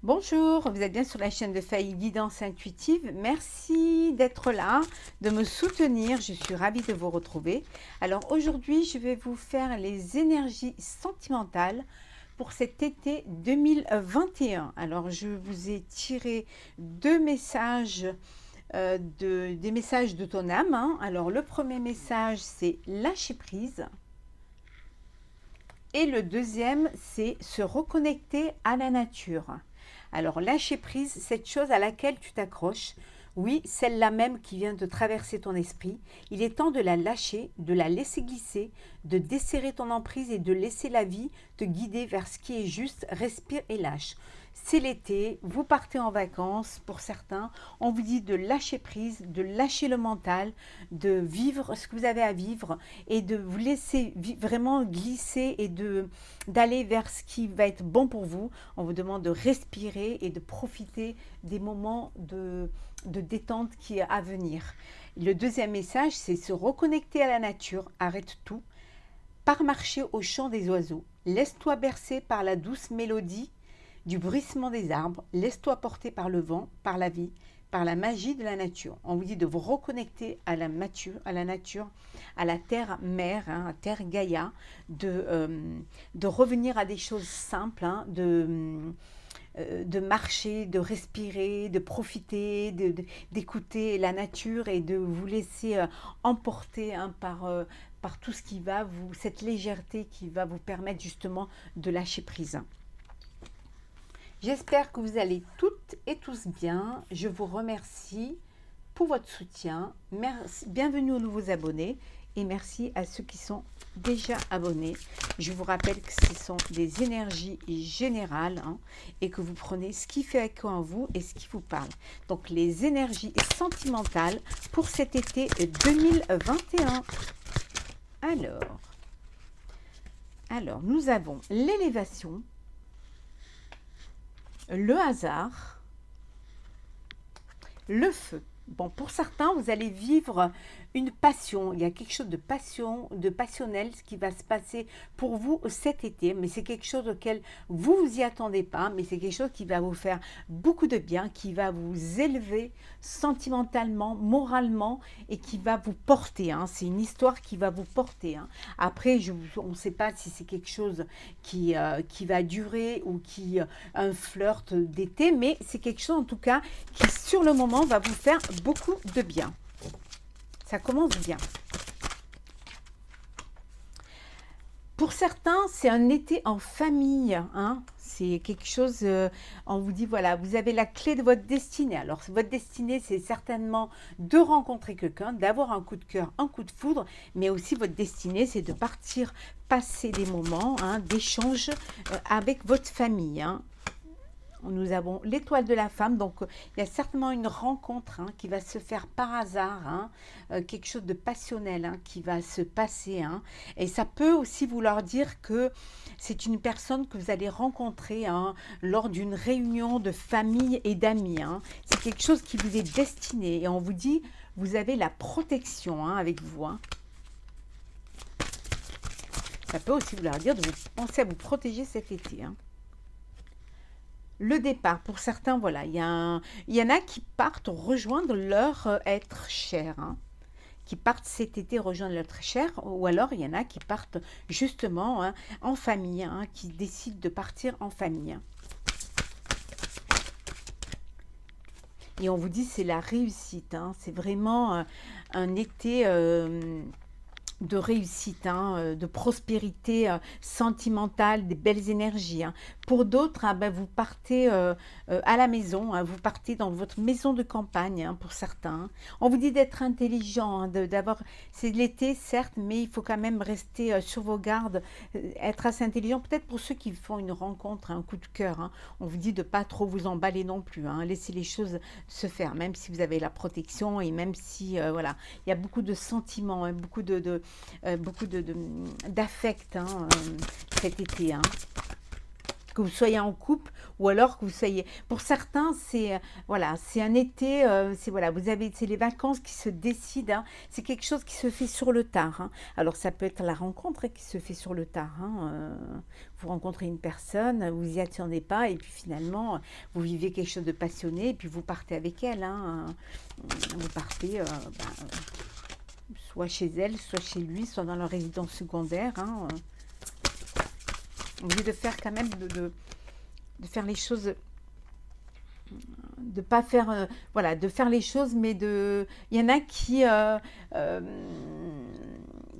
Bonjour, vous êtes bien sur la chaîne de Faye Guidance Intuitive. Merci d'être là, de me soutenir. Je suis ravie de vous retrouver. Alors aujourd'hui, je vais vous faire les énergies sentimentales pour cet été 2021. Alors je vous ai tiré deux messages, des messages de ton âme, hein. Alors le premier message, c'est lâcher prise. Et le deuxième, c'est se reconnecter à la nature. Alors, lâcher prise, cette chose à laquelle tu t'accroches, oui, celle-là même qui vient de traverser ton esprit, il est temps de la lâcher, de la laisser glisser, de desserrer ton emprise et de laisser la vie te guider vers ce qui est juste. Respire et lâche. C'est l'été, vous partez en vacances pour certains, on vous dit de lâcher prise, de lâcher le mental, de vivre ce que vous avez à vivre et de vous laisser vraiment glisser et d'aller vers ce qui va être bon pour vous. On vous demande de respirer et de profiter des moments de détente qui est à venir. Le deuxième message, c'est se reconnecter à la nature, arrête tout, pars marcher au chant des oiseaux, laisse-toi bercer par la douce mélodie du bruissement des arbres, laisse-toi porter par le vent, par la vie, par la magie de la nature. On vous dit de vous reconnecter à la nature, à la terre-mère, hein, à terre Gaïa, de revenir à des choses simples, hein, de marcher, de respirer, de profiter, d'écouter la nature et de vous laisser emporter, hein, par tout ce qui va vous, cette légèreté qui va vous permettre justement de lâcher prise. J'espère que vous allez toutes et tous bien. Je vous remercie pour votre soutien. Merci, bienvenue aux nouveaux abonnés et merci à ceux qui sont déjà abonnés. Je vous rappelle que ce sont des énergies générales, hein, et que vous prenez ce qui fait écho en vous et ce qui vous parle. Donc les énergies sentimentales pour cet été 2021. Alors nous avons l'élévation, le hasard, le feu. Bon, pour certains, vous allez vivre une passion. Il y a quelque chose de passion, de passionnel, ce qui va se passer pour vous cet été. Mais c'est quelque chose auquel vous vous y attendez pas. Mais c'est quelque chose qui va vous faire beaucoup de bien, qui va vous élever sentimentalement, moralement et qui va vous porter, hein. C'est une histoire qui va vous porter, hein. Après, on ne sait pas si c'est quelque chose qui va durer ou un flirt d'été. Mais c'est quelque chose en tout cas qui sur le moment va vous faire beaucoup de bien. Ça commence bien. Pour certains, c'est un été en famille, hein. C'est quelque chose, on vous dit, voilà, vous avez la clé de votre destinée. Alors, votre destinée, c'est certainement de rencontrer quelqu'un, d'avoir un coup de cœur, un coup de foudre, mais aussi votre destinée, c'est de partir passer des moments, hein, d'échange avec votre famille, hein. Nous avons l'étoile de la femme, donc il y a certainement une rencontre, hein, qui va se faire par hasard, hein, quelque chose de passionnel, hein, qui va se passer, hein, et ça peut aussi vouloir dire que c'est une personne que vous allez rencontrer, hein, lors d'une réunion de famille et d'amis, hein. C'est quelque chose qui vous est destiné et on vous dit vous avez la protection, hein, avec vous, hein. Ça peut aussi vouloir dire de vous penser à vous protéger cet été, hein. Le départ, pour certains, voilà, il y en a qui partent rejoindre leur être cher, hein, qui partent cet été rejoindre leur être cher, ou alors il y en a qui partent justement, hein, en famille, hein, qui décident de partir en famille. Et on vous dit c'est la réussite, hein, c'est vraiment un été de réussite, hein, de prospérité sentimentale, des belles énergies, hein. Pour d'autres, hein, ben, vous partez à la maison, hein, vous partez dans votre maison de campagne, hein, pour certains, hein. On vous dit d'être intelligent, hein, d'avoir, c'est l'été certes, mais il faut quand même rester sur vos gardes, être assez intelligent. Peut-être pour ceux qui font une rencontre, un coup de cœur, hein, on vous dit de pas trop vous emballer non plus, hein, laissez les choses se faire, même si vous avez la protection et même si, voilà, il y a beaucoup de sentiments, hein, beaucoup d'affect, hein, cet été, hein. que vous soyez en couple ou alors que vous soyez... Pour certains, c'est voilà, c'est un été, c'est voilà, vous avez, c'est les vacances qui se décident, hein. C'est quelque chose qui se fait sur le tard, hein. Alors ça peut être la rencontre, hein, qui se fait sur le tard, hein. Vous rencontrez une personne, vous y attendez pas et puis finalement vous vivez quelque chose de passionné et puis vous partez avec elle, hein. Vous partez soit chez elle, soit chez lui, soit dans leur résidence secondaire, hein. Au lieu de faire quand même de faire les choses, de pas faire voilà, de faire les choses, mais de il y en a euh,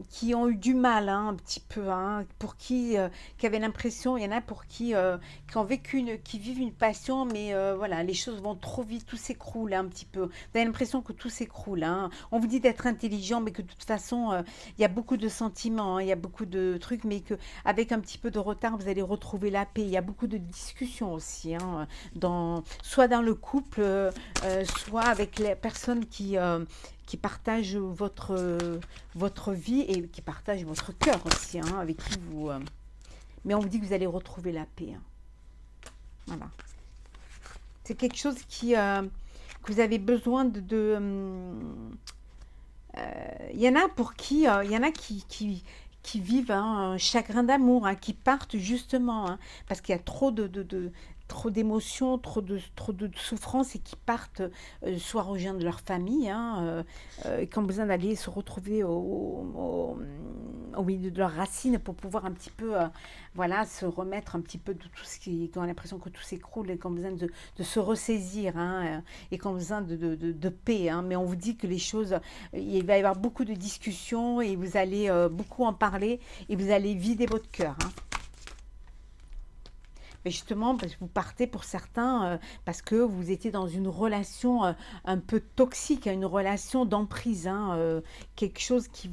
qui ont eu du mal, hein, un petit peu, hein, pour qui avaient l'impression, il y en a pour qui ont vécu qui vivent une passion, mais voilà, les choses vont trop vite, tout s'écroule, hein, un petit peu. Vous avez l'impression que tout s'écroule, hein. On vous dit d'être intelligent, mais que de toute façon, il y a beaucoup de sentiments, hein, il y a beaucoup de trucs, mais que avec un petit peu de retard, vous allez retrouver la paix. Il y a beaucoup de discussions aussi, hein, soit dans le couple, soit avec les personnes qui partagent votre vie et qui partagent votre cœur aussi, hein, avec qui vous... mais on vous dit que vous allez retrouver la paix, hein. Voilà. C'est quelque chose que vous avez besoin il y en a pour qui... il y en a qui vivent, hein, un chagrin d'amour, hein, qui partent justement, hein, parce qu'il y a trop d'émotions, trop de souffrances et qui partent soit rejoindre leur famille, hein, et qui ont besoin d'aller se retrouver au milieu de leurs racines pour pouvoir un petit peu, voilà, se remettre un petit peu de tout ce qui ont l'impression que tout s'écroule et qui ont besoin de se ressaisir, hein, et qui ont besoin de paix, hein. Mais on vous dit que les choses, il va y avoir beaucoup de discussions et vous allez beaucoup en parler et vous allez vider votre cœur, hein. Mais justement, parce que vous partez pour certains, parce que vous étiez dans une relation un peu toxique, hein, une relation d'emprise, hein, quelque chose qui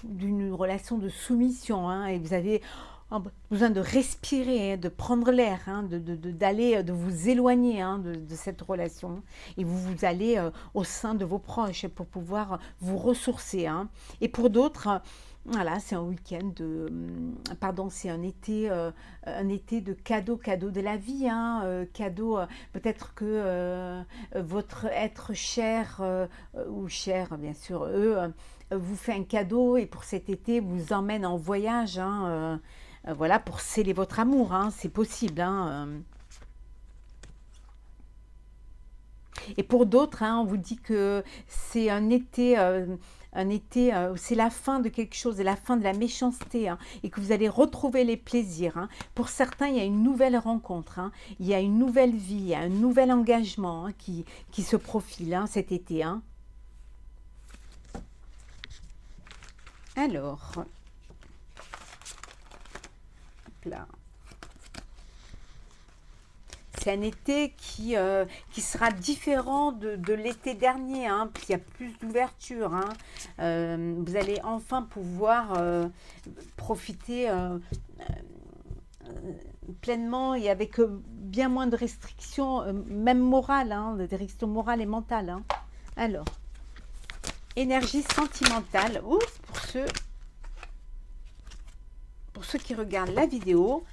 d'une relation de soumission, hein, et vous avez besoin de respirer, hein, de prendre l'air, hein, d'aller, de vous éloigner, hein, de cette relation. Et vous allez au sein de vos proches pour pouvoir vous ressourcer, hein. Et pour d'autres, voilà, c'est un week-end pardon, c'est un été de cadeaux de la vie, hein, cadeaux, peut-être que votre être cher, ou cher, bien sûr, eux, vous fait un cadeau et pour cet été, vous emmène en voyage, hein, voilà, pour sceller votre amour, hein, c'est possible, hein. Et pour d'autres, hein, on vous dit que c'est un été, c'est la fin de quelque chose, la fin de la méchanceté, hein, et que vous allez retrouver les plaisirs, hein. Pour certains, il y a une nouvelle rencontre, hein, il y a une nouvelle vie, il y a un nouvel engagement, hein, qui se profile, hein, cet été, hein. Alors, hop là. C'est un été qui sera différent de l'été dernier, hein, puis il y a plus d'ouverture, hein. Vous allez enfin pouvoir profiter pleinement et avec bien moins de restrictions, même morales, hein, des restrictions morales et mentales, hein. Alors, énergie sentimentale, pour ceux qui regardent la vidéo.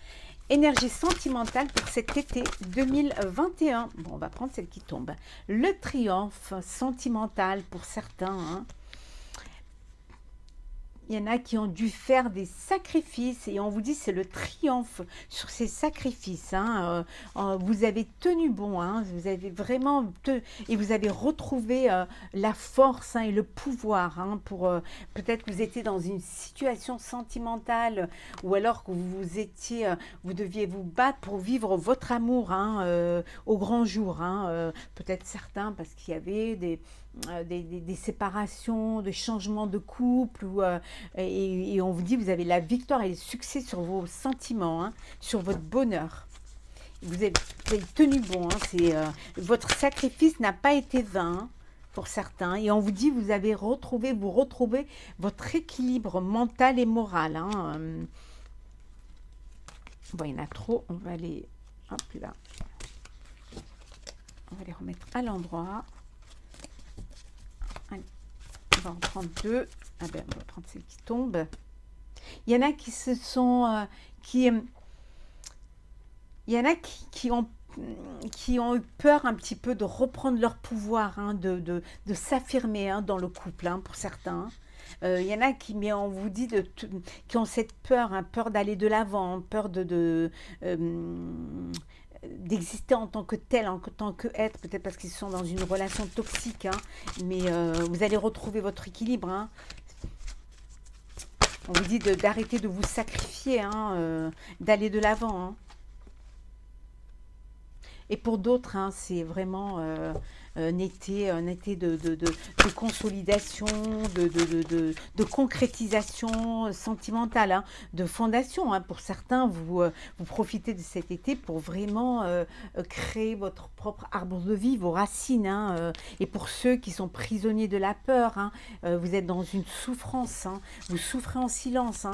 Énergie sentimentale pour cet été 2021. Bon, on va prendre celle qui tombe. Le triomphe sentimental pour certains, hein. Il y en a qui ont dû faire des sacrifices et on vous dit c'est le triomphe sur ces sacrifices, hein. Vous avez tenu bon, hein, vous avez vraiment et vous avez retrouvé la force, hein, et le pouvoir, hein, pour peut-être que vous étiez dans une situation sentimentale ou alors que vous deviez vous battre pour vivre votre amour, hein, au grand jour, hein. Peut-être certains parce qu'il y avait des séparations, des changements de couple et on vous dit vous avez la victoire et le succès sur vos sentiments, hein, sur votre bonheur. Vous avez tenu bon, hein, votre sacrifice n'a pas été vain, hein, pour certains. Et on vous dit vous retrouvez votre équilibre mental et moral, hein. Bon, il y en a trop, on va les... Hop là. On va les remettre à l'endroit. Allez, on va en prendre deux. Ah ben, on va prendre celle qui tombe. Il y en a qui Il y en a qui ont eu peur un petit peu de reprendre leur pouvoir, hein, de s'affirmer, hein, dans le couple, hein, pour certains. Il y en a qui, mais on vous dit, qui ont cette peur, hein, peur d'aller de l'avant, peur d'exister en tant que tel, en tant que être, peut-être parce qu'ils sont dans une relation toxique, hein, mais vous allez retrouver votre équilibre, hein. On vous dit d'arrêter de vous sacrifier, hein, d'aller de l'avant, hein. Et pour d'autres, hein, c'est vraiment un été de consolidation, de concrétisation sentimentale, hein, de fondation, hein. Pour certains, vous profitez de cet été pour vraiment créer votre propre arbre de vie, vos racines, hein, et pour ceux qui sont prisonniers de la peur, hein, vous êtes dans une souffrance, hein, vous souffrez en silence, hein.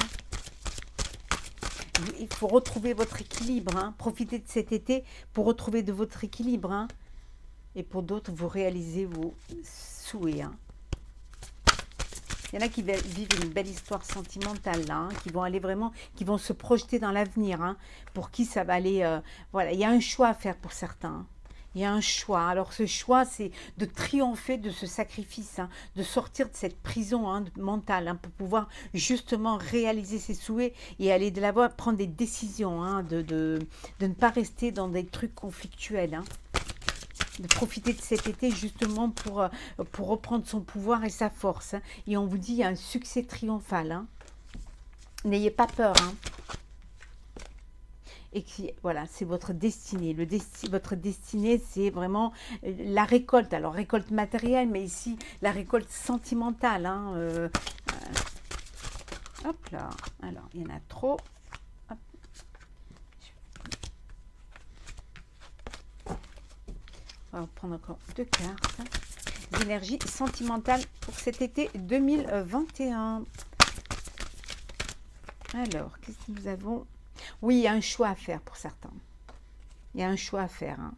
Il faut retrouver votre équilibre, hein. Profitez de cet été pour retrouver de votre équilibre, hein. Et pour d'autres, vous réalisez vos souhaits, hein. Il y en a qui vivent une belle histoire sentimentale, là, hein, qui vont aller vraiment, qui vont se projeter dans l'avenir, hein. Pour qui ça va aller, voilà, il y a un choix à faire pour certains, hein. Il y a un choix. Alors ce choix, c'est de triompher de ce sacrifice, hein, de sortir de cette prison, hein, mentale, hein, pour pouvoir justement réaliser ses souhaits et aller de l'avant, prendre des décisions, hein, de ne pas rester dans des trucs conflictuels, hein. De profiter de cet été justement pour reprendre son pouvoir et sa force, hein. Et on vous dit, il y a un succès triomphal, hein. N'ayez pas peur, hein. Et qui, voilà, c'est votre destinée. Votre destinée, c'est vraiment la récolte. Alors, récolte matérielle, mais ici, la récolte sentimentale, hein. Hop là. Alors, il y en a trop. Hop. On va prendre encore 2 cartes. Les énergies sentimentales pour cet été 2021. Alors, qu'est-ce que nous avons ? Oui, il y a un choix à faire pour certains. Il y a un choix à faire, hein.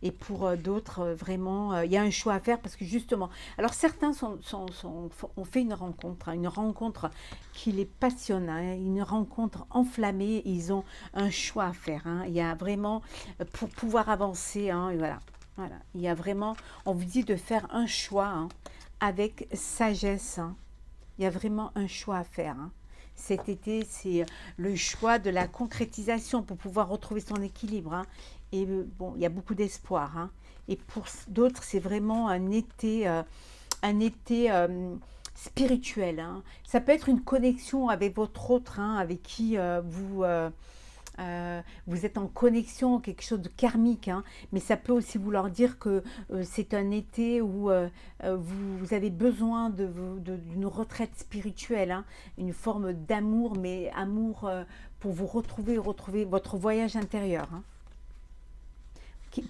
Et pour d'autres, vraiment, il y a un choix à faire parce que justement... Alors, certains ont fait une rencontre, hein, une rencontre qui les passionne, hein, une rencontre enflammée. Ils ont un choix à faire, hein. Il y a vraiment, pour pouvoir avancer, hein, et voilà. Voilà. Il y a vraiment, on vous dit de faire un choix, hein, avec sagesse, hein. Il y a vraiment un choix à faire, hein. Cet été, c'est le choix de la concrétisation pour pouvoir retrouver son équilibre, hein. Et bon, il y a beaucoup d'espoir, hein. Et pour d'autres, c'est vraiment un été spirituel, hein. Ça peut être une connexion avec votre autre, hein, avec qui vous êtes en connexion, quelque chose de karmique, hein, mais ça peut aussi vouloir dire que c'est un été où vous avez besoin d'une retraite spirituelle, hein, une forme d'amour, mais amour pour vous retrouver votre voyage intérieur, hein,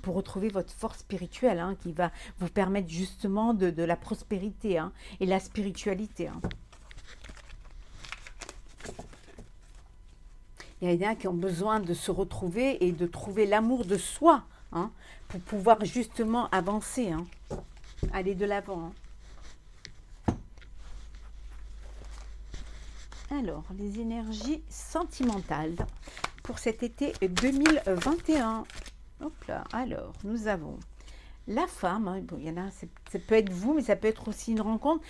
pour retrouver votre force spirituelle, hein, qui va vous permettre justement de la prospérité, hein, et la spiritualité, hein. Il y en a qui ont besoin de se retrouver et de trouver l'amour de soi, hein, pour pouvoir justement avancer, hein, aller de l'avant, hein. Alors, les énergies sentimentales pour cet été 2021. Hop là, alors, nous avons la femme, hein, bon, il y en a, ça peut être vous, mais ça peut être aussi une rencontre.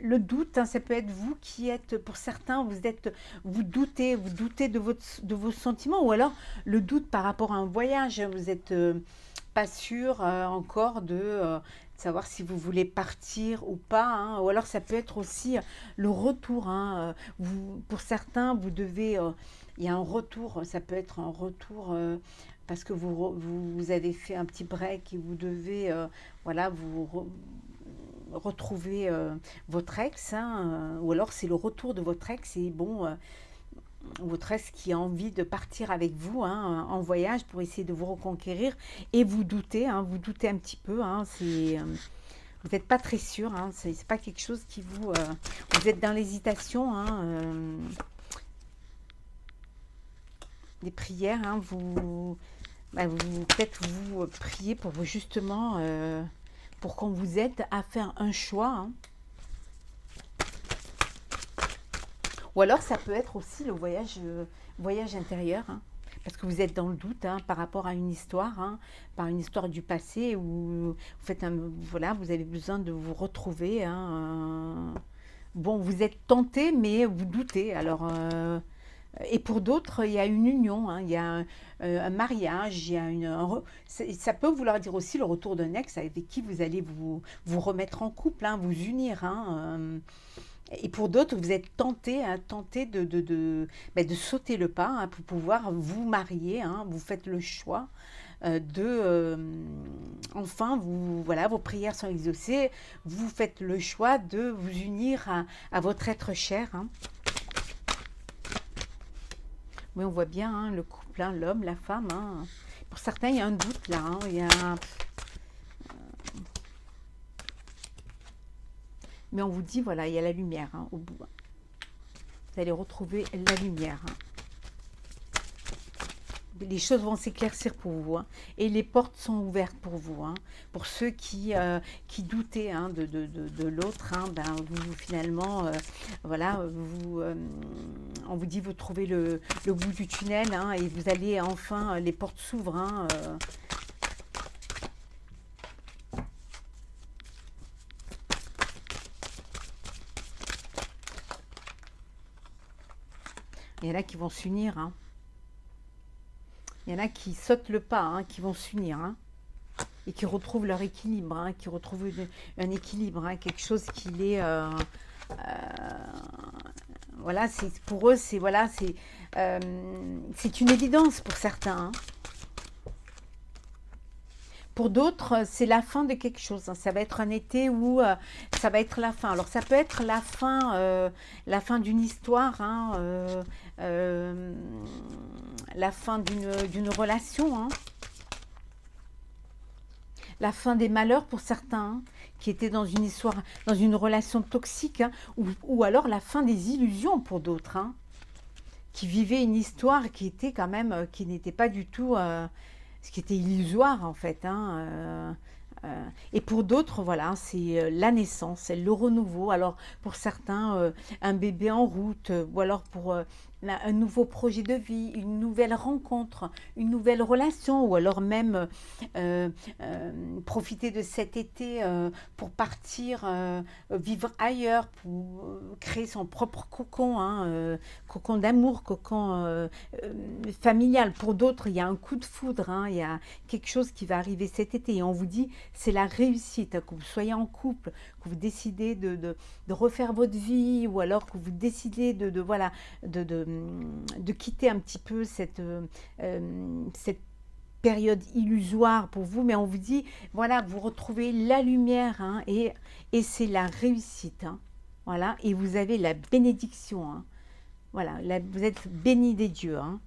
Le doute, hein, ça peut être vous qui êtes, pour certains, vous doutez de vos sentiments, ou alors le doute par rapport à un voyage, vous n'êtes pas sûr encore de savoir si vous voulez partir ou pas, hein. Ou alors ça peut être aussi le retour, hein. Pour certains, il y a un retour, ça peut être un retour parce que vous avez fait un petit break et vous devez, voilà, retrouver votre ex, hein, ou alors c'est le retour de votre ex et bon, votre ex qui a envie de partir avec vous, hein, en voyage pour essayer de vous reconquérir et vous doutez, hein, vous doutez un petit peu, hein, vous n'êtes pas très sûr, hein, c'est pas quelque chose qui vous êtes dans l'hésitation, hein, des prières, hein, peut-être vous priez pour vous justement pour qu'on vous aide à faire un choix, hein. Ou alors ça peut être aussi le voyage intérieur, hein. parce que vous êtes dans le doute hein, par rapport à une histoire, hein, par une histoire du passé où vous faites voilà, vous avez besoin de vous retrouver. Hein, bon, vous êtes tenté, mais vous doutez. Alors, et pour d'autres, il y a une union, hein, il y a un mariage, il y a ça peut vouloir dire aussi le retour d'un ex avec qui vous allez vous remettre en couple, hein, vous unir. Hein, et pour d'autres, vous êtes tenté, hein, tenté de sauter le pas hein, pour pouvoir vous marier. Hein, vous faites le choix enfin, voilà, vos prières sont exaucées. Vous faites le choix de vous unir à votre être cher. Hein. Oui, on voit bien hein, le couple, hein, l'homme, la femme. Hein. Pour certains, il y a un doute là. Hein, mais on vous dit, voilà, il y a la lumière hein, au bout. Vous allez retrouver la lumière. Hein. Les choses vont s'éclaircir pour vous. Hein, et les portes sont ouvertes pour vous. Hein, pour ceux qui doutaient hein, de l'autre, hein, ben, vous, finalement, voilà, on vous dit, vous trouvez le bout du tunnel hein, et vous allez enfin, les portes s'ouvrent. Hein, il y en a qui vont s'unir. Hein. Il y en a qui sautent le pas, hein, qui vont s'unir. Hein, et qui retrouvent leur équilibre, hein, qui retrouvent un équilibre, hein, quelque chose qui est... voilà, pour eux, c'est voilà, c'est une évidence pour certains. Hein. Pour d'autres, c'est la fin de quelque chose. Hein. Ça va être un été où ça va être la fin. Alors, ça peut être la fin d'une histoire, hein, la fin d'une relation, hein. La fin des malheurs pour certains, hein, qui étaient dans une histoire, dans une relation toxique, hein, ou alors la fin des illusions pour d'autres, hein, qui vivaient une histoire qui était quand même, qui n'était pas du tout, ce qui était illusoire en fait. Hein, et pour d'autres, voilà, c'est la naissance, c'est le renouveau. Alors pour certains, un bébé en route, ou alors pour un nouveau projet de vie, une nouvelle rencontre, une nouvelle relation, ou alors même profiter de cet été pour partir vivre ailleurs, pour créer son propre cocon, hein, cocon d'amour, cocon familial. Pour d'autres, il y a un coup de foudre, hein, il y a quelque chose qui va arriver cet été et on vous dit c'est la réussite, hein, que vous soyez en couple, que vous décidez de refaire votre vie ou alors que vous décidez voilà, de quitter un petit peu cette période illusoire pour vous, mais on vous dit, voilà, vous retrouvez la lumière hein, et c'est la réussite. Hein, voilà, et vous avez la bénédiction. Hein, voilà, vous êtes bénis des dieux. Hein.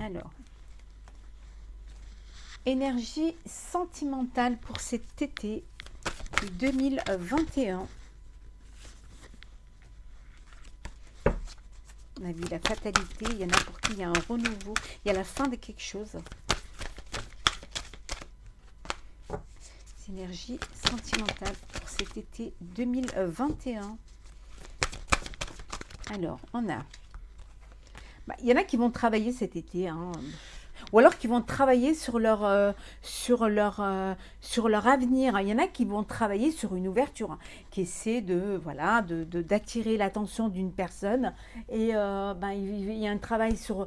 Alors, énergie sentimentale pour cet été 2021. On a vu la fatalité, il y en a pour qui il y a un renouveau, il y a la fin de quelque chose. Énergie sentimentale pour cet été 2021. Alors, on a... il y en a qui vont travailler cet été, hein, ou alors qui vont travailler sur leur avenir. Il y en a qui vont travailler sur une ouverture, hein, qui essaie d'attirer l'attention d'une personne. Et il y a un travail sur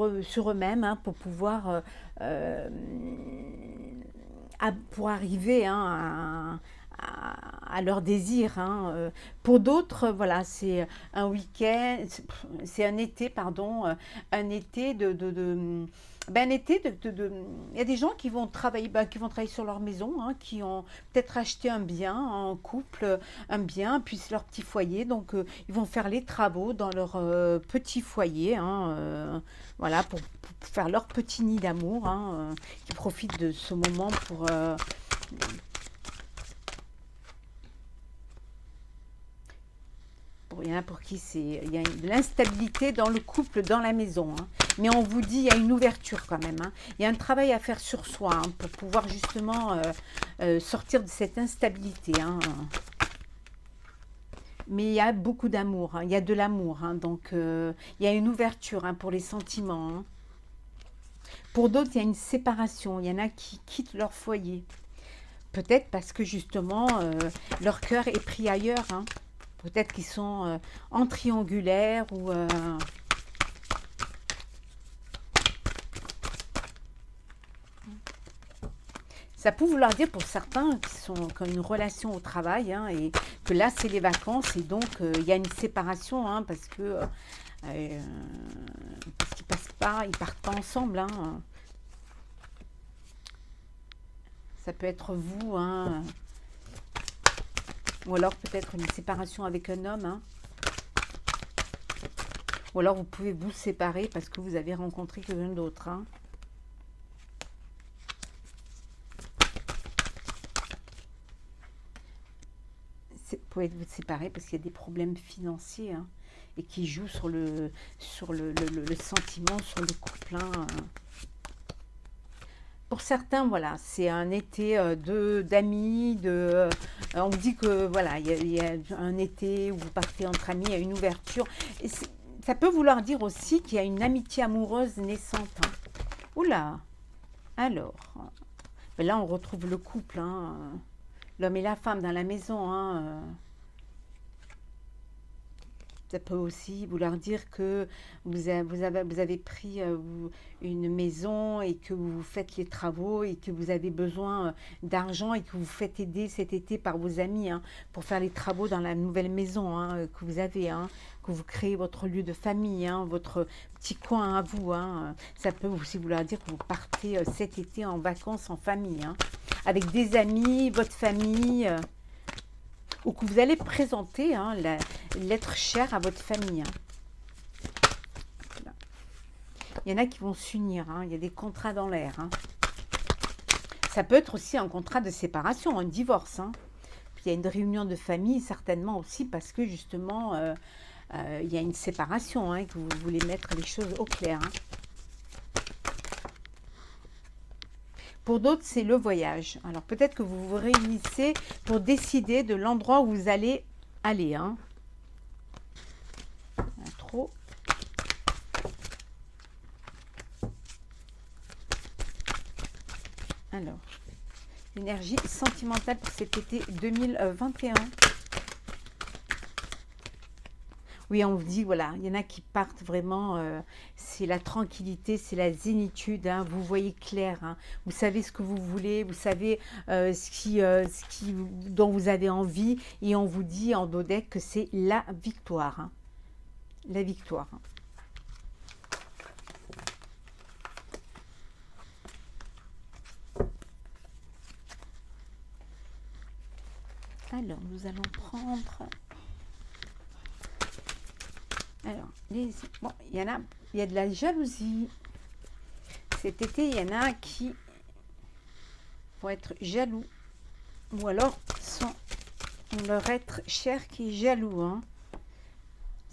eux-mêmes hein, pour pouvoir pour arriver hein, à leur désir. Hein. Pour d'autres, voilà, c'est un week-end, c'est un été, pardon, un été un été il y a des gens qui vont travailler, sur leur maison, hein, qui ont peut-être acheté un bien en couple, un bien, puis c'est leur petit foyer, donc ils vont faire les travaux dans leur petit foyer, hein, voilà, pour faire leur petit nid d'amour, hein, qui profitent de ce moment pour il y en a pour qui il y a de l'instabilité dans le couple, dans la maison. Hein. Mais on vous dit, il y a une ouverture quand même. Hein. Il y a un travail à faire sur soi hein, pour pouvoir justement sortir de cette instabilité. Hein. Mais il y a beaucoup d'amour, hein. Il y a de l'amour. Hein. Donc, il y a une ouverture hein, pour les sentiments. Hein. Pour d'autres, il y a une séparation. Il y en a qui quittent leur foyer. Peut-être parce que justement, leur cœur est pris ailleurs. Hein. Peut-être qu'ils sont en triangulaire ou... Ça peut vouloir dire pour certains qui ont une relation au travail hein, et que là, c'est les vacances et donc il y a une séparation hein, parce que parce qu'ils passent pas, ils partent pas ensemble. Hein. Ça peut être vous, hein, ou alors peut-être une séparation avec un homme. Hein. Ou alors vous pouvez vous séparer parce que vous avez rencontré quelqu'un d'autre. Hein. Vous pouvez vous séparer parce qu'il y a des problèmes financiers hein, et qui jouent sur le sentiment, sur le couple. Hein. Pour certains, voilà, c'est un été d'amis, on vous dit que voilà, il y a un été où vous partez entre amis, il y a une ouverture. Et ça peut vouloir dire aussi qu'il y a une amitié amoureuse naissante. Hein. Oula, alors, ben là on retrouve le couple, hein, l'homme et la femme dans la maison. Hein, ça peut aussi vouloir dire que vous avez pris une maison et que vous faites les travaux et que vous avez besoin d'argent et que vous faites aider cet été par vos amis hein, pour faire les travaux dans la nouvelle maison hein, que vous avez, hein, que vous créez votre lieu de famille, hein, votre petit coin à vous. Hein. Ça peut aussi vouloir dire que vous partez cet été en vacances en famille, hein, avec des amis, votre famille. Ou que vous allez présenter hein, l'être cher à votre famille. Hein. Voilà. Il y en a qui vont s'unir, hein. Il y a des contrats dans l'air. Hein. Ça peut être aussi un contrat de séparation, un divorce. Hein. Puis il y a une réunion de famille, certainement aussi, parce que justement, il y a une séparation, hein, que vous voulez mettre les choses au clair. Hein. Pour d'autres, c'est le voyage. Alors, peut-être que vous vous réunissez pour décider de l'endroit où vous allez aller. Hein. Trop. Alors, l'énergie sentimentale pour cet été 2021. Oui, on vous dit, voilà, il y en a qui partent vraiment, c'est la tranquillité, c'est la zénitude, hein, vous voyez clair, hein, vous savez ce que vous voulez, vous savez dont vous avez envie, et on vous dit en dodeck que c'est la victoire. Hein, la victoire. Alors, nous allons prendre... Alors, bon, il y a de la jalousie. Cet été, il y en a qui vont être jaloux. Ou alors, sont leur être cher qui est jaloux. Hein.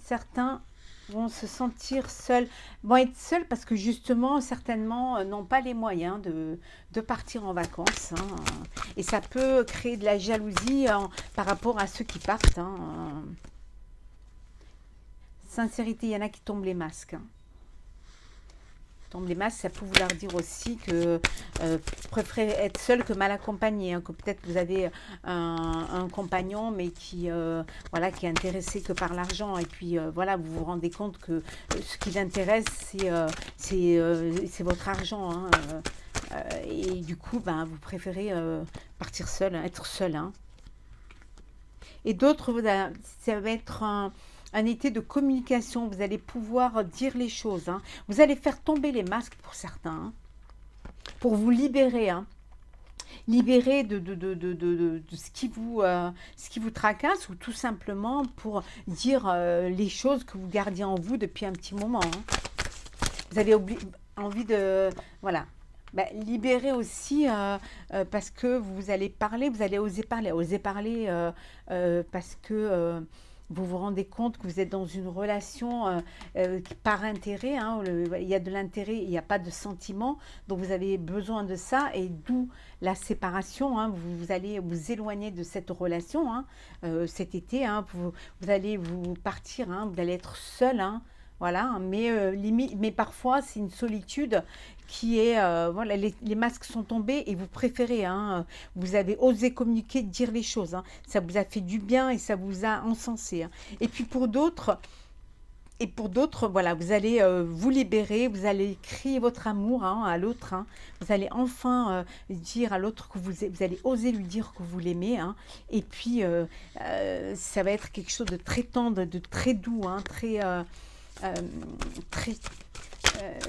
Certains vont se sentir seuls. Vont être seuls parce que justement, certainement, n'ont pas les moyens de partir en vacances. Hein. Et ça peut créer de la jalousie par rapport à ceux qui partent. Hein. Sincérité, il y en a qui tombent les masques. Hein. Tombent les masques, ça peut vouloir dire aussi que préférez être seul que mal accompagné. Hein, que peut-être vous avez un compagnon, mais qui, voilà, qui est intéressé que par l'argent. Et puis, voilà, vous vous rendez compte que ce qui l'intéresse, c'est votre argent. Hein, et du coup, ben, vous préférez partir seul, être seul. Hein. Et d'autres, ça va être un été de communication, vous allez pouvoir dire les choses. Hein. Vous allez faire tomber les masques pour certains, hein, pour vous libérer. Hein. Libérer de ce qui vous tracasse ou tout simplement pour dire les choses que vous gardiez en vous depuis un petit moment. Hein. Vous avez envie de... Voilà. Ben, libérer aussi parce que vous allez parler, vous allez oser parler parce que... Vous vous rendez compte que vous êtes dans une relation par intérêt, hein, il y a de l'intérêt, il n'y a pas de sentiment, donc vous avez besoin de ça, et d'où la séparation, hein, vous allez vous éloigner de cette relation, hein, cet été, hein, vous allez vous partir, hein, vous allez être seul, hein, voilà, mais, limite, mais parfois c'est une solitude qui est, voilà, les masques sont tombés et vous préférez, hein, vous avez osé communiquer, dire les choses, hein, ça vous a fait du bien et ça vous a encensé, hein. Et puis pour d'autres, voilà, vous allez vous libérer, vous allez crier votre amour, hein, à l'autre, hein. Vous allez enfin dire à l'autre que vous allez oser lui dire que vous l'aimez, hein. Et puis ça va être quelque chose de très tendre, de très doux, hein, euh, très, euh,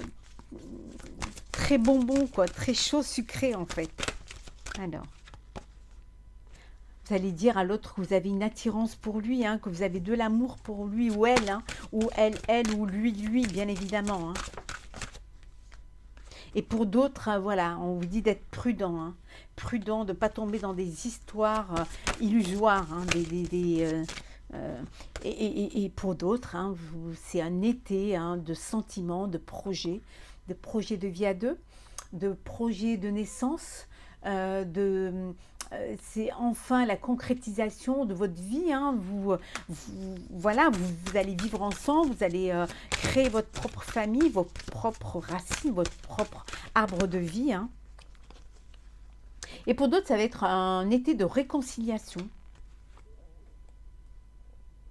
très bonbon, quoi, très chaud, sucré en fait. Alors, vous allez dire à l'autre que vous avez une attirance pour lui, hein, que vous avez de l'amour pour lui ou elle, hein, ou elle, ou lui, bien évidemment, hein. Et pour d'autres, voilà, on vous dit d'être prudent, hein, prudent, de ne pas tomber dans des histoires illusoires, hein, et pour d'autres, hein, c'est un été, hein, de sentiments, de projets de vie à deux, de projets de naissance, c'est enfin la concrétisation de votre vie, hein. Voilà, vous allez vivre ensemble, vous allez créer votre propre famille, vos propres racines, votre propre arbre de vie, hein. Et pour d'autres, ça va être un été de réconciliation.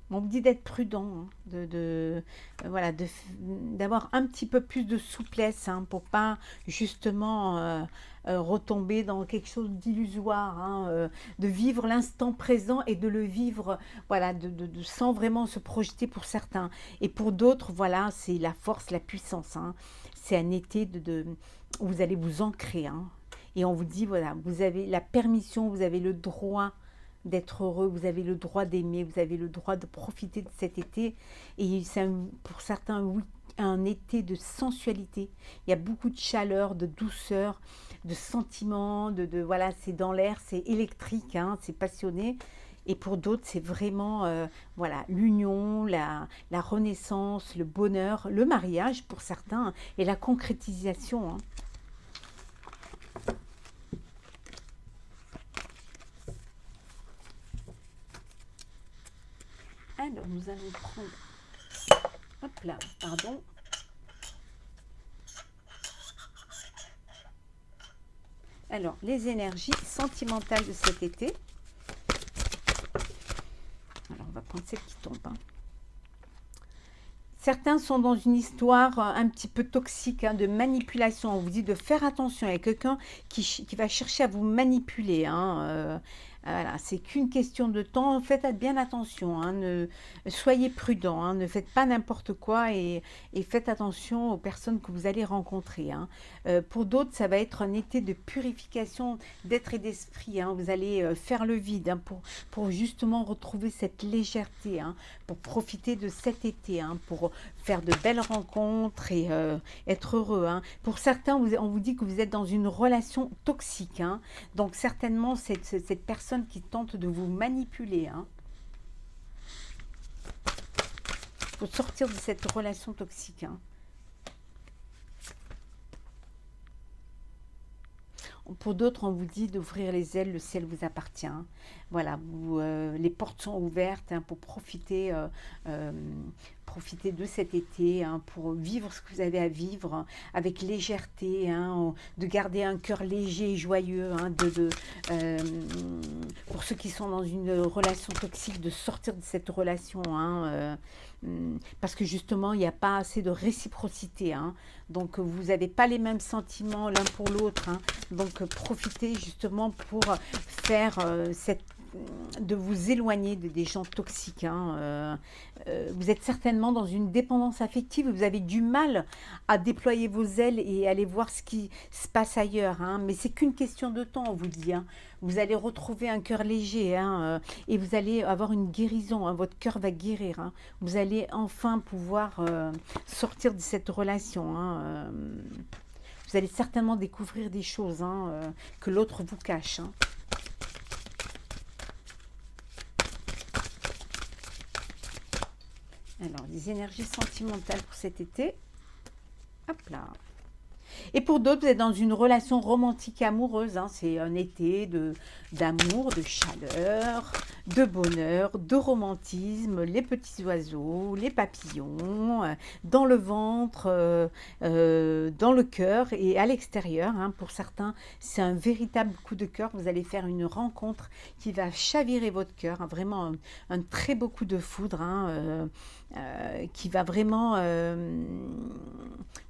On vous dit d'être prudent, hein, voilà, d'avoir un petit peu plus de souplesse, hein, pour pas justement retomber dans quelque chose d'illusoire, hein, de vivre l'instant présent et de le vivre, voilà, sans vraiment se projeter pour certains. Et pour d'autres, voilà, c'est la force, la puissance, hein. C'est un été où vous allez vous ancrer, hein. Et on vous dit, voilà, vous avez la permission, vous avez le droit d'être heureux, vous avez le droit d'aimer, vous avez le droit de profiter de cet été. Et c'est pour certains, oui, un été de sensualité. Il y a beaucoup de chaleur, de douceur, de sentiments, voilà, c'est dans l'air, c'est électrique, hein, c'est passionné. Et pour d'autres, c'est vraiment voilà, l'union, la renaissance, le bonheur, le mariage pour certains, et la concrétisation, hein. Alors, nous allons prendre, hop là, pardon. Alors, les énergies sentimentales de cet été. Alors, on va prendre celle qui tombe, hein. Certains sont dans une histoire un petit peu toxique, hein, de manipulation. On vous dit de faire attention. Il y a quelqu'un qui va chercher à vous manipuler, hein. Voilà, c'est qu'une question de temps. Faites bien attention, hein, soyez prudent, hein, ne faites pas n'importe quoi, et faites attention aux personnes que vous allez rencontrer, hein. Pour d'autres, ça va être un été de purification d'être et d'esprit, hein. Vous allez faire le vide, hein, pour justement retrouver cette légèreté, hein, pour profiter de cet été, hein, pour faire de belles rencontres et être heureux, hein. Pour certains, on vous dit que vous êtes dans une relation toxique, hein. Donc certainement, cette personne qui tente de vous manipuler, hein. Il faut sortir de cette relation toxique, hein. Pour d'autres, on vous dit d'ouvrir les ailes, le ciel vous appartient, hein. Voilà, les portes sont ouvertes, hein, pour profiter de cet été, hein, pour vivre ce que vous avez à vivre, hein, avec légèreté, hein, de garder un cœur léger et joyeux, hein, pour ceux qui sont dans une relation toxique, de sortir de cette relation, hein, parce que justement, il n'y a pas assez de réciprocité, hein. Donc, vous n'avez pas les mêmes sentiments l'un pour l'autre, hein. Donc, profitez justement pour faire de vous éloigner des gens toxiques, hein. Vous êtes certainement dans une dépendance affective, vous avez du mal à déployer vos ailes et aller voir ce qui se passe ailleurs, hein. Mais c'est qu'une question de temps, on vous dit, hein. Vous allez retrouver un cœur léger, hein, et vous allez avoir une guérison, hein. Votre cœur va guérir, hein. Vous allez enfin pouvoir sortir de cette relation, hein. Vous allez certainement découvrir des choses, hein, que l'autre vous cache, hein. Alors, les énergies sentimentales pour cet été. Hop là. Et pour d'autres, vous êtes dans une relation romantique et amoureuse. Hein. C'est un été d'amour, de chaleur, de bonheur, de romantisme, les petits oiseaux, les papillons, dans le ventre, dans le cœur et à l'extérieur. Hein. Pour certains, c'est un véritable coup de cœur. Vous allez faire une rencontre qui va chavirer votre cœur. Hein. Vraiment un très beau coup de foudre. Hein. Qui va vraiment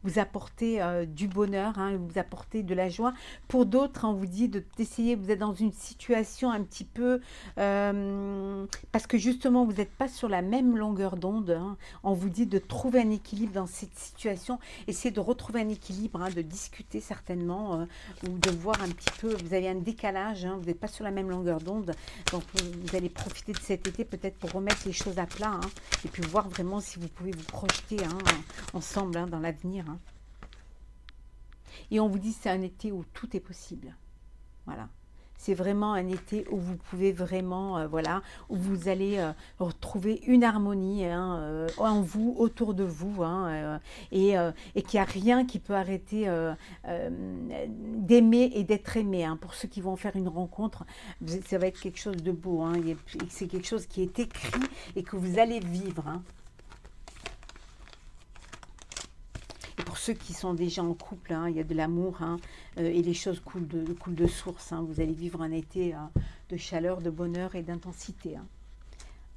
vous apporter du bonheur, hein, vous apporter de la joie. Pour d'autres, on vous dit d'essayer, vous êtes dans une situation un petit peu, parce que justement, vous n'êtes pas sur la même longueur d'onde. Hein. On vous dit de trouver un équilibre dans cette situation, essayer de retrouver un équilibre, hein, de discuter certainement, ou de voir un petit peu, vous avez un décalage, hein, vous n'êtes pas sur la même longueur d'onde, donc vous allez profiter de cet été peut-être pour remettre les choses à plat, hein, et puis voir vraiment si vous pouvez vous projeter, hein, ensemble, hein, dans l'avenir. Hein. Et on vous dit que c'est un été où tout est possible. Voilà. C'est vraiment un été où vous pouvez vraiment, voilà, où vous allez retrouver une harmonie, hein, en vous, autour de vous, hein, et qu'il n'y a rien qui peut arrêter d'aimer et d'être aimé. Hein. Pour ceux qui vont faire une rencontre, ça va être quelque chose de beau. Hein, c'est quelque chose qui est écrit et que vous allez vivre. Hein. Et pour ceux qui sont déjà en couple, hein, il y a de l'amour, hein, et les choses coulent de source. Hein. Vous allez vivre un été de chaleur, de bonheur et d'intensité. Hein.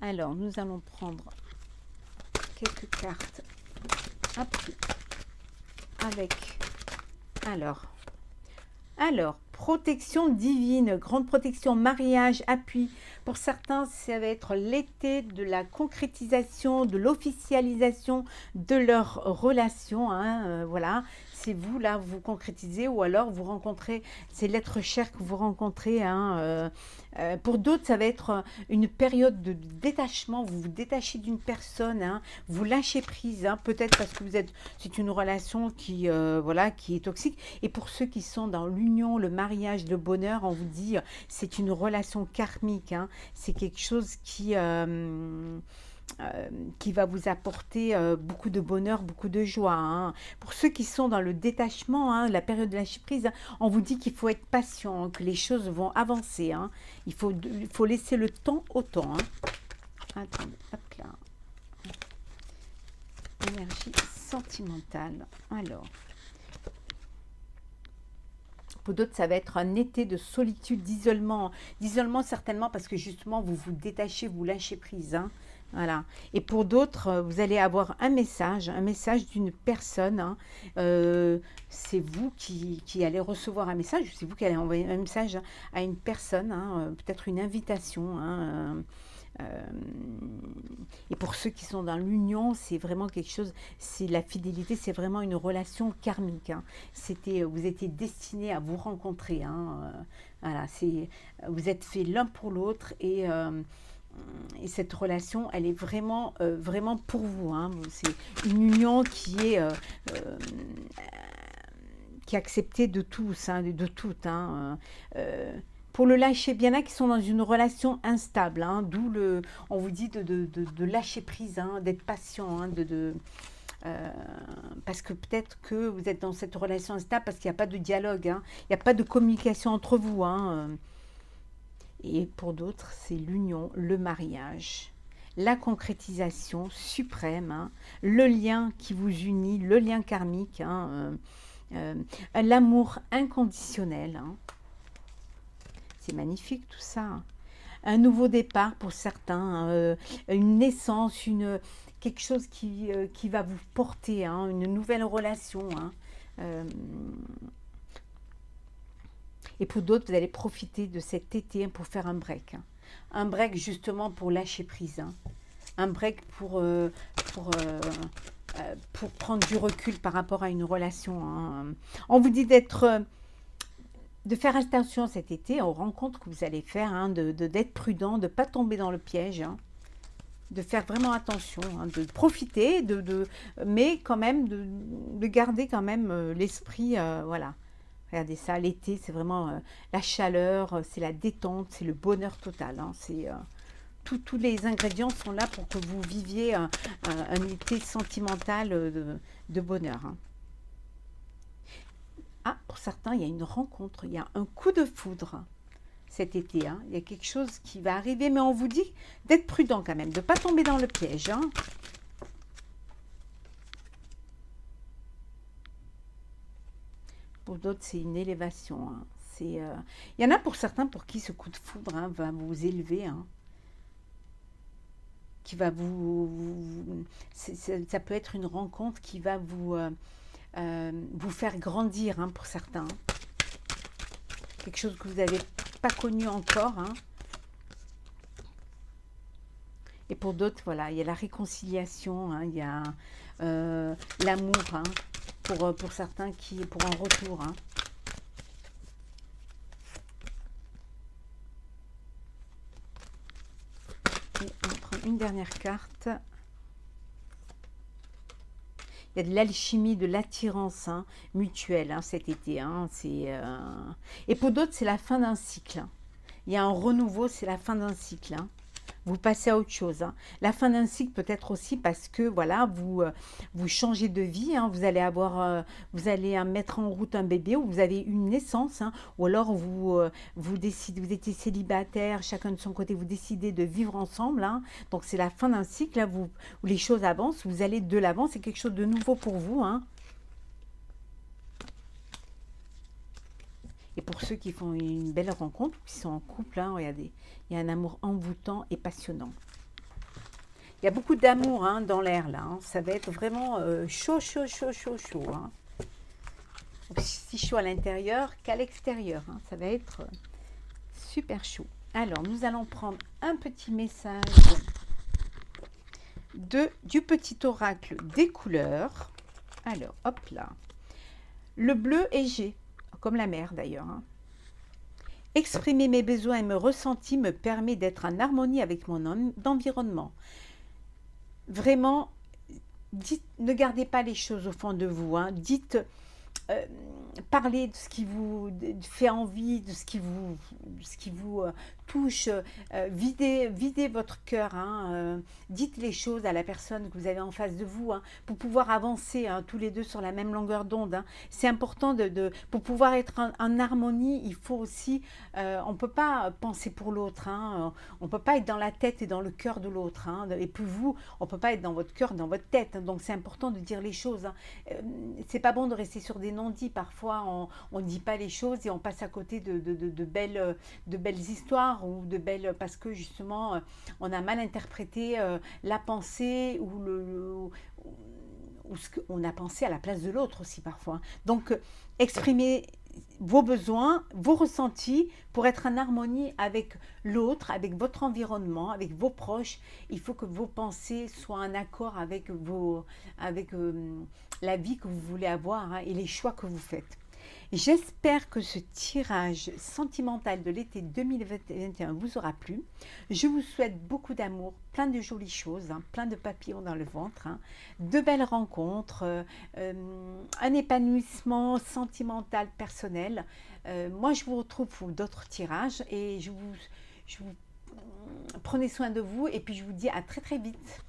Alors, nous allons prendre quelques cartes avec... Alors, protection divine, grande protection, mariage, appui. Pour certains, ça va être l'été de la concrétisation, de l'officialisation de leur relation. Hein, voilà, c'est vous là, vous concrétisez ou alors vous rencontrez, c'est l'être cher que vous rencontrez. Hein, pour d'autres, ça va être une période de détachement. Vous vous détachez d'une personne, hein, vous lâchez prise, hein, peut-être parce que c'est une relation qui, voilà, qui est toxique. Et pour ceux qui sont dans l'union, le mariage, le bonheur, on vous dit, c'est une relation karmique. Hein, c'est quelque chose qui va vous apporter beaucoup de bonheur, beaucoup de joie. Hein. Pour ceux qui sont dans le détachement, hein, la période de lâcher prise, hein, on vous dit qu'il faut être patient, hein, que les choses vont avancer. Hein. Il faut laisser le temps au temps. Hein. Attendez, hop là. Énergie sentimentale. Alors, pour d'autres, ça va être un été de solitude, d'isolement. D'isolement certainement parce que justement, vous vous détachez, vous lâchez prise. Hein. Voilà. Et pour d'autres, vous allez avoir un message d'une personne. Hein. C'est vous qui allez recevoir un message, c'est vous qui allez envoyer un message à une personne, hein, peut-être une invitation. Hein, et pour ceux qui sont dans l'union, c'est vraiment quelque chose, c'est la fidélité, c'est vraiment une relation karmique. Hein. Vous étiez destinés à vous rencontrer. Hein. Voilà, vous êtes faits l'un pour l'autre et cette relation, elle est vraiment, vraiment pour vous. Hein. C'est une union qui est acceptée de tous, hein, de toutes. Hein. Pour le lâcher, bien là qui sont dans une relation instable, hein, d'où on vous dit de lâcher prise, hein, d'être patient, hein, parce que peut-être que vous êtes dans cette relation instable parce qu'il n'y a pas de dialogue, hein, il n'y a pas de communication entre vous. Hein, et pour d'autres, c'est l'union, le mariage, la concrétisation suprême, hein, le lien qui vous unit, le lien karmique, hein, l'amour inconditionnel. Hein. C'est magnifique tout ça. Hein. Un nouveau départ pour certains, une naissance, quelque chose qui va vous porter, hein, une nouvelle relation. Hein. Et pour d'autres, vous allez profiter de cet été, hein, pour faire un break. Hein. Un break justement pour lâcher prise. Hein. Un break pour prendre du recul par rapport à une relation. Hein. On vous dit de faire attention cet été aux rencontres que vous allez faire, hein, d'être prudent, de ne pas tomber dans le piège, hein, de faire vraiment attention, hein, de profiter, mais quand même de garder quand même l'esprit, voilà. Regardez ça, l'été, c'est vraiment la chaleur, c'est la détente, c'est le bonheur total. Hein, tous les ingrédients sont là pour que vous viviez un été sentimental de bonheur, hein. Ah, pour certains, il y a une rencontre, il y a un coup de foudre cet été, hein. Il y a quelque chose qui va arriver, mais on vous dit d'être prudent quand même, de ne pas tomber dans le piège, hein. Pour d'autres, c'est une élévation, hein. Il y en a pour certains pour qui ce coup de foudre, hein, va vous élever, hein, qui va ça peut être une rencontre qui va vous faire grandir, hein, pour certains. Quelque chose que vous n'avez pas connu encore, hein. Et pour d'autres, voilà, il y a la réconciliation, hein, il y a l'amour, hein, pour certains pour un retour, hein. Et on prend une dernière carte. Il y a de l'alchimie, de l'attirance, hein, mutuelle, hein, cet été, hein, et pour d'autres, c'est la fin d'un cycle, hein. Il y a un renouveau, c'est la fin d'un cycle, hein. Vous passez à autre chose, hein. La fin d'un cycle peut-être aussi parce que voilà, vous changez de vie, hein. Vous allez mettre en route un bébé, ou vous avez une naissance, hein. Ou alors vous décidez, vous étiez célibataire, chacun de son côté, vous décidez de vivre ensemble, hein. Donc c'est la fin d'un cycle, là, où les choses avancent, vous allez de l'avant, c'est quelque chose de nouveau pour vous, hein. Et pour ceux qui font une belle rencontre, ou qui sont en couple, hein, regardez, il y a un amour envoûtant et passionnant. Il y a beaucoup d'amour, hein, dans l'air, là, hein. Ça va être vraiment chaud, chaud, chaud, chaud, chaud, hein. Aussi chaud à l'intérieur qu'à l'extérieur, hein. Ça va être super chaud. Alors, nous allons prendre un petit message du petit oracle des couleurs. Alors, hop là. Le bleu est G, comme la mer d'ailleurs, hein. Exprimer mes besoins et mes ressentis me permet d'être en harmonie avec mon environnement. Vraiment, ne gardez pas les choses au fond de vous, hein. Parlez de ce qui vous fait envie, de ce qui vous touche. Videz votre cœur, hein. Dites les choses à la personne que vous avez en face de vous, hein, pour pouvoir avancer, hein, tous les deux sur la même longueur d'onde, hein. C'est important pour pouvoir être en harmonie. Il faut aussi, on ne peut pas penser pour l'autre, hein. On ne peut pas être dans la tête et dans le cœur de l'autre, hein. Et puis vous, on ne peut pas être dans votre cœur, dans votre tête, hein. Donc c'est important de dire les choses, hein. C'est pas bon de rester sur des non-dits. Parfois on ne dit pas les choses et on passe à côté de belles histoires, ou parce que justement on a mal interprété la pensée, ou ce qu'on a pensé à la place de l'autre aussi parfois. Donc exprimez vos besoins, vos ressentis pour être en harmonie avec l'autre, avec votre environnement, avec vos proches. Il faut que vos pensées soient en accord avec la vie que vous voulez avoir, hein, et les choix que vous faites. J'espère que ce tirage sentimental de l'été 2021 vous aura plu. Je vous souhaite beaucoup d'amour, plein de jolies choses, hein, plein de papillons dans le ventre, hein, de belles rencontres, un épanouissement sentimental personnel. Moi, je vous retrouve pour d'autres tirages, et je vous prenez soin de vous, et puis je vous dis à très très vite.